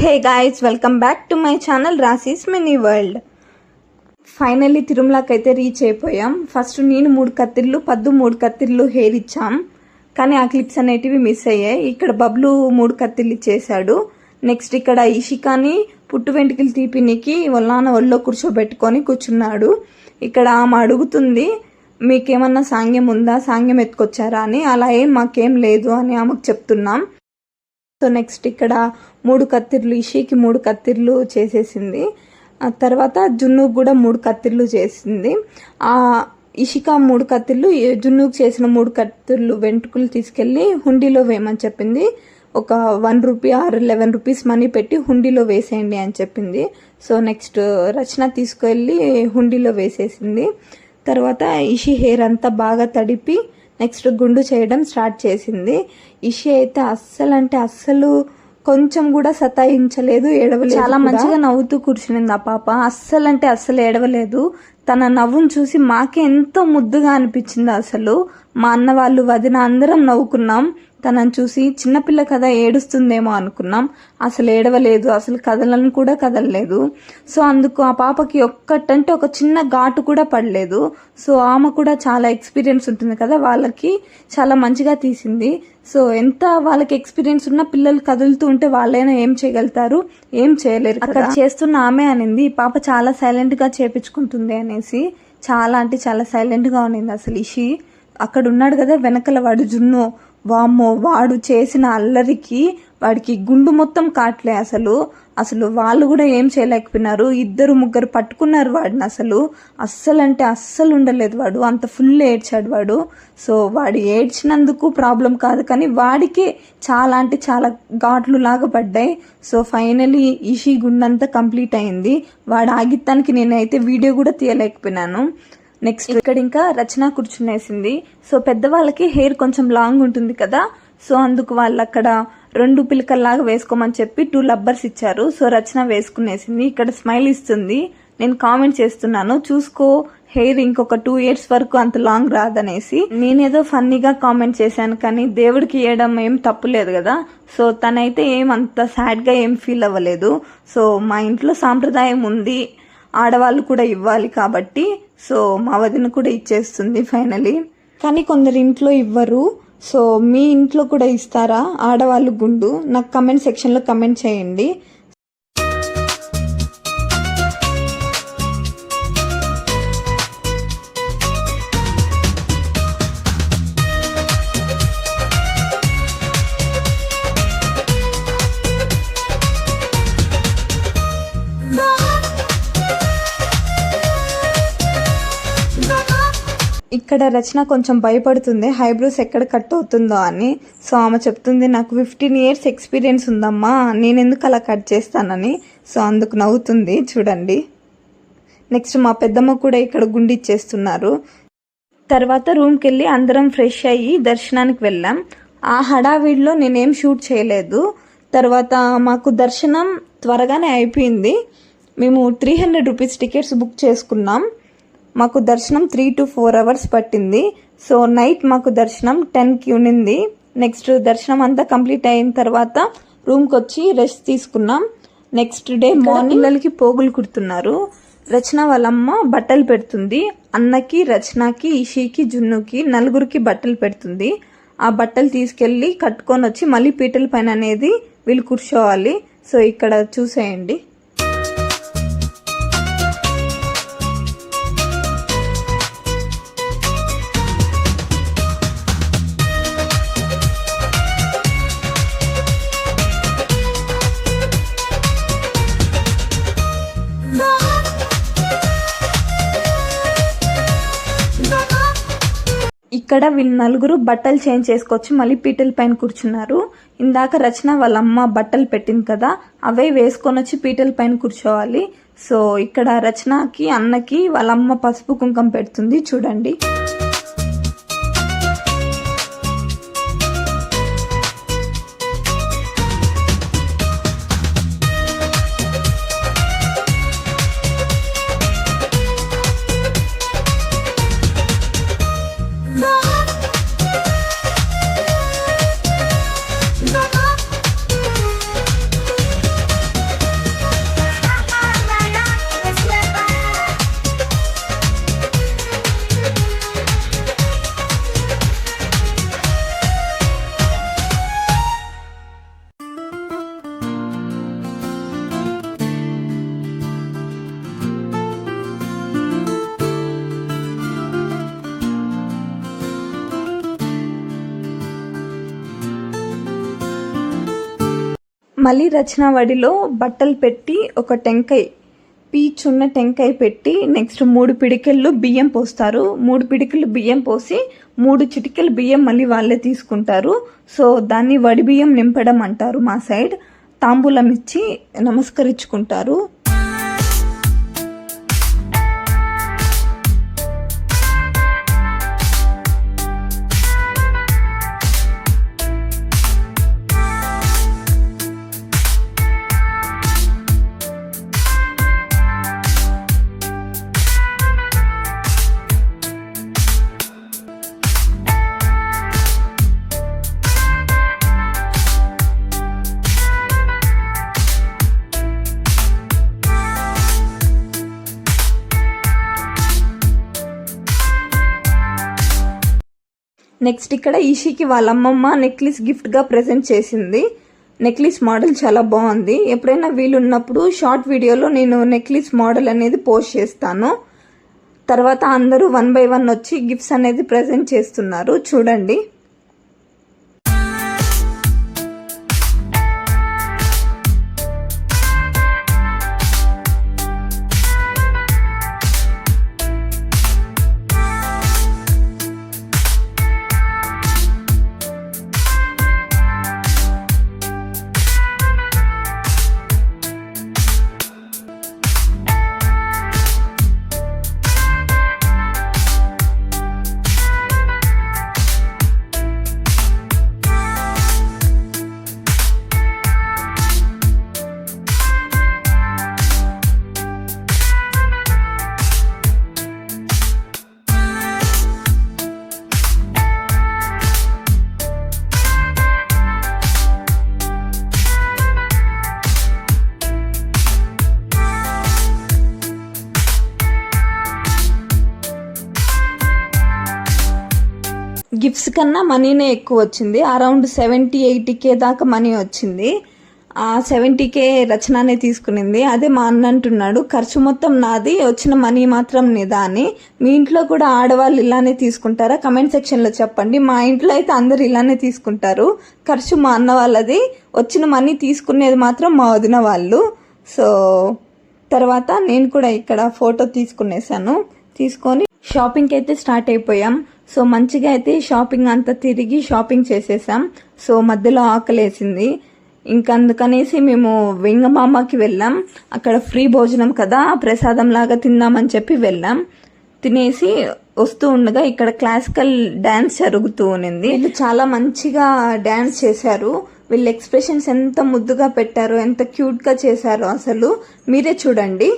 Hey guys, welcome back to my channel Rashi's mini world. Finally తిరుమలకి అయితే reach అయిపోయాం. First నేను 3 కత్తిర్లు, పద్దు 3 కత్తిర్లు హెయిర్ ఇచ్చాం. కానీ ఆ క్లిప్స్ అనేటివి మిస్ అయ్యాయి. ఇక్కడ బబ్లు 3 కత్తిర్లు ఇచ్చేసాడు. నెక్స్ట్ ఇక్కడ ఇషికాని పుట్టు వెంట్రుకలు తీపినికి నాన్న ఒళ్ళో కూర్చోబెట్టుకొని కూర్చున్నాడు. ఇక్కడ ఆమె అడుగుతుంది, మీకేమన్నా సాంగ్యం ఉందా, సాంగ్యం ఎత్తుకొచ్చారా అని. అలా మాకేం లేదు అని ఆమెకు చెప్తున్నాం. సో నెక్స్ట్ ఇక్కడ 3 కత్తిర్లు, ఇషికి 3 కత్తిర్లు చేసేసింది. ఆ తర్వాత జున్నుకు కూడా 3 కత్తిర్లు చేసింది. ఆ ఇషిక 3 కత్తిర్లు, జున్నుకు చేసిన 3 కత్తిర్లు వెంట్రుకలు తీసుకెళ్ళి హుండీలో వేయమని చెప్పింది. ఒక 1 రూపీ ఆర్ 11 రూపీస్ మనీ పెట్టి హుండీలో వేసేయండి అని చెప్పింది. సో నెక్స్ట్ రచన తీసుకెళ్ళి హుండీలో వేసేసింది. తర్వాత ఇషి హెయిర్ అంతా బాగా తడిపి నెక్స్ట్ గుండు చేయడం స్టార్ట్ చేసింది. ఇషి అయితే అస్సలు కొంచెం కూడా సతాయించలేదు, ఏడవలేదు. చాలా మంచిగా నవ్వుతూ కూర్చునింది ఆ పాప. అస్సలు ఏడవలేదు. తన నవ్వును చూసి మాకే ఎంతో ముద్దుగా అనిపించింది. అసలు మా అన్న వాళ్ళు, వదిన అందరం నవ్వుకున్నాం. తనని చూసి చిన్నపిల్ల కదా ఏడుస్తుందేమో అనుకున్నాం. అసలు ఏడవలేదు, అసలు కదలను కూడా కదలలేదు. సో అందుకు ఆ పాపకి ఒక్కటంటే ఒక చిన్న ఘాటు కూడా పడలేదు. సో ఆమె కూడా చాలా ఎక్స్పీరియన్స్ ఉంటుంది కదా, వాళ్ళకి చాలా మంచిగా తీసింది. సో ఎంత వాళ్ళకి ఎక్స్పీరియన్స్ ఉన్న పిల్లలు కదులుతూ ఉంటే వాళ్ళైనా ఏం చేయగలుగుతారు, ఏం చేయలేరు. అక్కడ చేస్తున్న ఆమె అనింది, ఈ పాప చాలా సైలెంట్ గా చేపించుకుంటుంది అనేసి. చాలా అంటే చాలా సైలెంట్ గా ఉన్నింది అసలు ఇషి. అక్కడ ఉన్నాడు కదా వెనకల వాడు జున్ను, వామ్మో వాడు చేసిన అల్లరికి వాడికి గుండు మొత్తం కాట్లే. అసలు వాళ్ళు కూడా ఏం చేయలేకపోయినారు. 2-3 పట్టుకున్నారు వాడిని. అస్సలు ఉండలేదు వాడు. అంత ఫుల్ ఏడ్చాడు వాడు. సో వాడు ఏడ్చినందుకు ప్రాబ్లం కాదు, కానీ వాడికే చాలా అంటే చాలా ఘాట్లు లాగా పడ్డాయి. సో ఫైనలీ ఇషి గుండంతా కంప్లీట్ అయింది. వాడు ఆగిత్తానికి నేనైతే వీడియో కూడా తీయలేకపోయినాను. నెక్స్ట్ ఇక్కడ ఇంకా రచన కూర్చునేసింది. సో పెద్దవాళ్ళకి హెయిర్ కొంచెం లాంగ్ ఉంటుంది కదా, సో అందుకు వాళ్ళు అక్కడ 2 పిలకల్లాగా వేసుకోమని చెప్పి 2 లబ్బర్స్ ఇచ్చారు. సో రచన వేసుకునేసింది. ఇక్కడ స్మైల్ ఇస్తుంది. నేను కామెంట్ చేస్తున్నాను, చూసుకో హెయిర్ ఇంకొక 2 ఇయర్స్ వరకు అంత లాంగ్ రాదనేసి. నేనేదో ఫన్నీగా కామెంట్ చేశాను, కానీ దేవుడికి ఇవ్వడం ఏం తప్పులేదు కదా. సో తనైతే ఏమంత సాడ్ గా ఏం ఫీల్ అవ్వలేదు. సో మా ఇంట్లో సాంప్రదాయం ఉంది, ఆడవాళ్ళు కూడా ఇవ్వాలి కాబట్టి సో మా వదిన కూడా ఇచ్చేస్తుంది ఫైనలీ. కానీ కొందరు ఇంట్లో ఇవ్వరు. సో మీ ఇంట్లో కూడా ఇస్తారా ఆడవాళ్ళు గుండు? నాకు కమెంట్ సెక్షన్లో కమెంట్ చేయండి. ఇక్కడ రచన కొంచెం భయపడుతుంది, హైబ్రోస్ ఎక్కడ కట్ అవుతుందో అని. సో ఆమె చెప్తుంది, నాకు 15 ఇయర్స్ ఎక్స్పీరియన్స్ ఉందమ్మా, నేనెందుకు అలా కట్ చేస్తానని. సో అందుకు నవ్వుతుంది చూడండి. నెక్స్ట్ మా పెద్దమ్మ కూడా ఇక్కడ గుండి ఇచ్చేస్తున్నారు. తర్వాత రూమ్కి వెళ్ళి అందరం ఫ్రెష్ అయ్యి దర్శనానికి వెళ్ళాం. ఆ హడావిడిలో నేనేం షూట్ చేయలేదు. తర్వాత మాకు దర్శనం త్వరగానే అయిపోయింది. మేము 300 రూపీస్ టికెట్స్ బుక్ చేసుకున్నాం. మాకు దర్శనం 3 to 4 hours పట్టింది. సో నైట్ మాకు దర్శనం 10కి ఉన్నింది. నెక్స్ట్ దర్శనం అంతా కంప్లీట్ అయిన తర్వాత రూమ్కి వచ్చి రెస్ట్ తీసుకున్నాం. నెక్స్ట్ డే మార్నింగ్ పిల్లలకి పోగులు కుడుతున్నారు. రచన వాళ్ళమ్మ బట్టలు పెడుతుంది. అన్నకి, రచనకి, ఇషికి, జున్నుకి 4 బట్టలు పెడుతుంది. ఆ బట్టలు తీసుకెళ్లి కట్టుకొని వచ్చి మళ్ళీ పీటల పైన అనేది వీళ్ళు కూర్చోవాలి. సో ఇక్కడ చూసేయండి. ఇక్కడ వీళ్ళు 4 బట్టలు చేంజ్ చేసుకొచ్చి మళ్ళీ పీటల పైన కూర్చున్నారు. ఇందాక రచన వాళ్ళ అమ్మ బట్టలు పెట్టింది కదా, అవే వేసుకొని వచ్చి పీటల పైన కూర్చోవాలి. సో ఇక్కడ రచనకి, అన్నకి వాళ్ళ అమ్మ పసుపు కుంకం పెడుతుంది చూడండి. మళ్ళీ రచన వడిలో బట్టలు పెట్టి ఒక టెంకాయ పీచున్న టెంకాయ పెట్టి నెక్స్ట్ 3 పిడికెళ్ళు బియ్యం పోస్తారు. 3 పిడికెళ్ళు బియ్యం పోసి 3 చిటికెలు బియ్యం మళ్ళీ వాళ్ళే తీసుకుంటారు. సో దాన్ని వడి బియ్యం నింపడం అంటారు మా సైడ్. తాంబూలం ఇచ్చి నమస్కరించుకుంటారు. నెక్స్ట్ ఇక్కడ ఈషీకి వాళ్ళ అమ్మమ్మ నెక్లెస్ గిఫ్ట్గా ప్రజెంట్ చేసింది. నెక్లెస్ మోడల్ చాలా బాగుంది. ఎప్పుడైనా వీలున్నప్పుడు షార్ట్ వీడియోలో నేను నెక్లెస్ మోడల్ అనేది పోస్ట్ చేస్తాను. తర్వాత అందరూ 1 by 1 వచ్చి గిఫ్ట్స్ అనేది ప్రజెంట్ చేస్తున్నారు, చూడండి. గిఫ్ట్స్ కన్నా మనీనే ఎక్కువ వచ్చింది. అరౌండ్ 70-80K దాకా మనీ వచ్చింది. ఆ 70K రచననే తీసుకునింది. అదే మా అన్న అంటున్నాడు, ఖర్చు మొత్తం నాది, వచ్చిన మనీ మాత్రం నీదా అని. మీ ఇంట్లో కూడా ఆడవాళ్ళు ఇలానే తీసుకుంటారా? కమెంట్ సెక్షన్లో చెప్పండి. మా ఇంట్లో అయితే అందరు ఇలానే తీసుకుంటారు. ఖర్చు మా అన్న వాళ్ళది, వచ్చిన మనీ తీసుకునేది మాత్రం మా వదిన వాళ్ళు. సో తర్వాత నేను కూడా ఇక్కడ ఫోటో తీసుకునేసాను. తీసుకొని షాపింగ్కి అయితే స్టార్ట్ అయిపోయాం. సో మంచిగా అయితే షాపింగ్ అంతా తిరిగి షాపింగ్ చేసేసాం. సో మధ్యలో ఆకలేసింది, ఇంకా అందుకనేసి మేము వెంగమామకి వెళ్ళాం. అక్కడ ఫ్రీ భోజనం కదా, ప్రసాదం లాగా తిందామని చెప్పి వెళ్ళాం. తినేసి వస్తూ ఉండగా ఇక్కడ క్లాసికల్ డ్యాన్స్ జరుగుతూ ఉన్నింది. వీళ్ళు చాలా మంచిగా డ్యాన్స్ చేశారు. వీళ్ళ ఎక్స్ప్రెషన్స్ ఎంత ముద్దుగా పెట్టారో, ఎంత క్యూట్గా చేశారో అసలు మీరే చూడండి.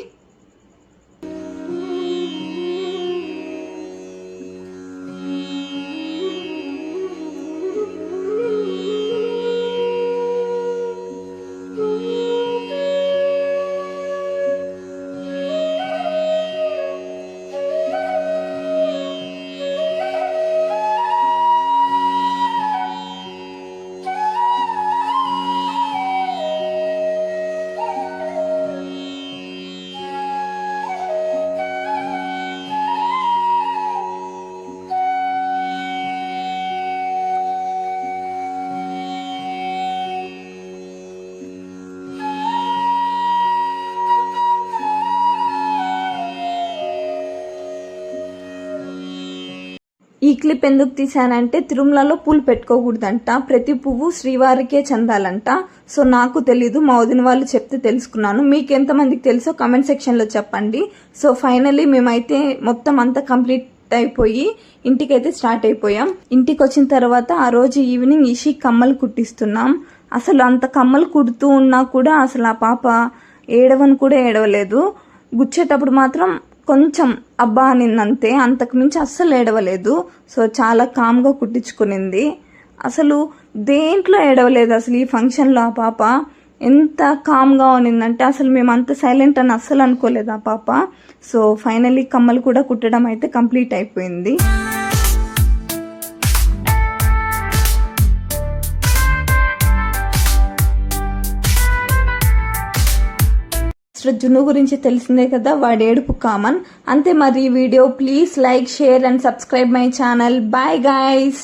ఈ క్లిప్ ఎందుకు తీసానంటే తిరుమలలో పూలు పెట్టుకోకూడదంట, ప్రతి పువ్వు శ్రీవారికే చెందాలంట. సో నాకు తెలీదు, మా వదిన వాళ్ళు చెప్తే తెలుసుకున్నాను. మీకు ఎంతమందికి తెలుసో కమెంట్ సెక్షన్లో చెప్పండి. సో ఫైనల్లీ మేమైతే మొత్తం అంతా కంప్లీట్ అయిపోయి ఇంటికైతే స్టార్ట్ అయిపోయాం. ఇంటికి వచ్చిన తర్వాత ఆ రోజు ఈవినింగ్ ఈషి కమ్మలు కుట్టిస్తున్నాం. అసలు అంత కమ్మలు కుడుతూ ఉన్నా కూడా అసలు ఆ పాప ఏడవని కూడా ఏడవలేదు. గుచ్చేటప్పుడు మాత్రం కొంచెం అబ్బా అనిందంతే, అంతకు మించి అస్సలు ఏడవలేదు. సో చాలా కామ్గా కుట్టించుకునింది. అసలు దేంట్లో ఏడవలేదు. అసలు ఈ ఫంక్షన్లో ఆ పాప ఎంత కామ్గా ఉన్నిందంటే అసలు మేము అంత సైలెంట్ అని అస్సలు అనుకోలేదు ఆ పాప. సో ఫైనల్లీ కమ్మలు కూడా కుట్టడం అయితే కంప్లీట్ అయిపోయింది. జున్ను గురించి తెలిసిందే కదా, వాడి ఏడుపు కామన్. అంతే మరి ఈ video. Please like, share and subscribe my channel. Bye guys.